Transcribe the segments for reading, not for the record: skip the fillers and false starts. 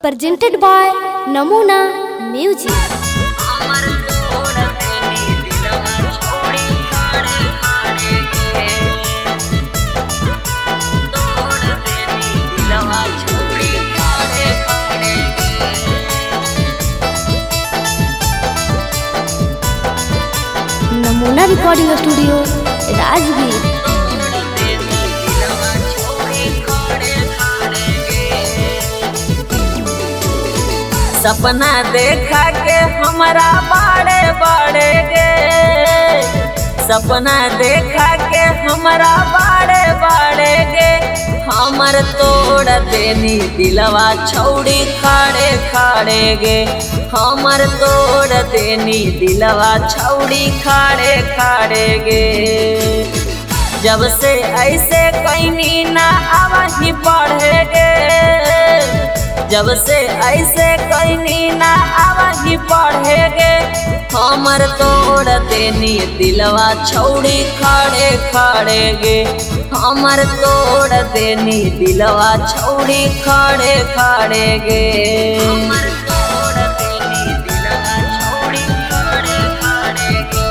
presented by Namuna Music. नमूना recording studio Rajgir. सपना देखा के हमारा बाड़े बाड़े गे, सपना देखा के हमारा बाड़े बाड़े गे, हमर तोड़ देनी दिलवा छौड़ी खाड़े खाड़े गे, हमर तोड़ देनी दिलवा छौड़ी खाड़े खाड़े गे। जब से ऐसे कहीं ना आवही पढ़े गे, जब से ऐसे कहीं ना आवही पढ़े गे, हमर तोड़ देनी दिलवा छौड़ी खाड़े खाड़े गे, हमर तोड़ देनी दिलवा छौड़ी खाड़े खाड़े गे, हमर तोड़ देनी दिलवा छौड़ी खाड़े खाड़े गे।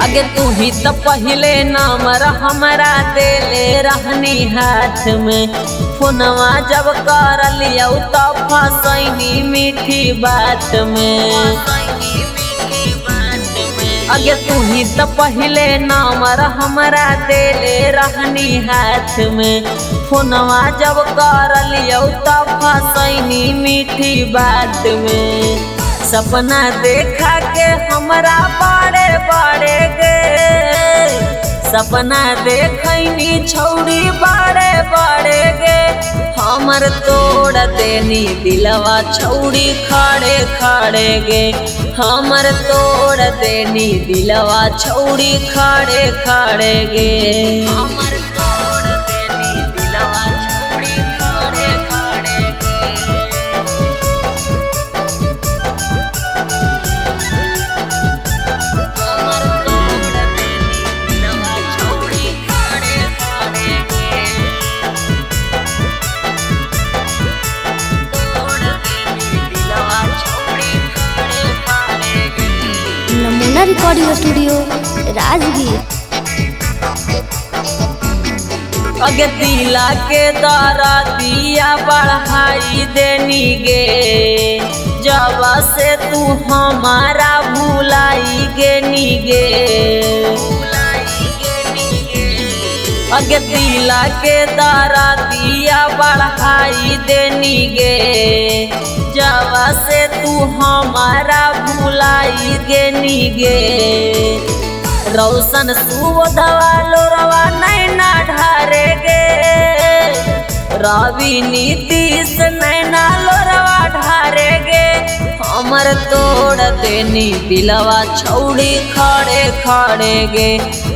अगे तू ही तो पहले नंबर हमारा देले रहनी हाथ में, फोनवा जब कर लिया तो फसैनी मीठी बात में। अगे तू ही तो पहले नंबर हमारा देले रहनी हाथ में, फोनवा जब कर लिया तो फसैनी मीठी बात में। सपना देखा के हमारा बाड़े बाड़े गे, सपना देखनी छौड़ी बाड़े बाड़े गे, हमर तोड़ देनी दिलवा छौड़ी खाड़े खाड़े गे, हमर तोड़ देनी दिलवा छौड़ी खाड़े खाड़े गे, हमर तोड़ देनी दिलवा छौड़ी खाड़े खाड़े गे। नमूना रिकॉर्डिंग स्टूडियो राजगीर। अगे दिला के दरा दिया बढ़ाई देनी गे, जब से तू हमारा भुलाई गेनी गे, अगे दिला के दरा दिया बढ़ाई देनी गे, जब से तू हमारा भुलाई गेनी गे। रौशन सुबोधवा लोरवा नैना ढारे गे, रवि नीतीश नैना लोरवा ढारे गे, हमर तोड़ देनी दिलवा छौड़ी खाड़े खाड़े गे,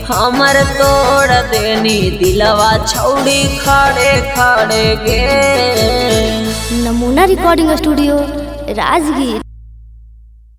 हमर तोड़ देनी दिलवा छौड़ी खाड़े खाड़े गे। नमूना रिकॉर्डिंग स्टूडियो राजगीर।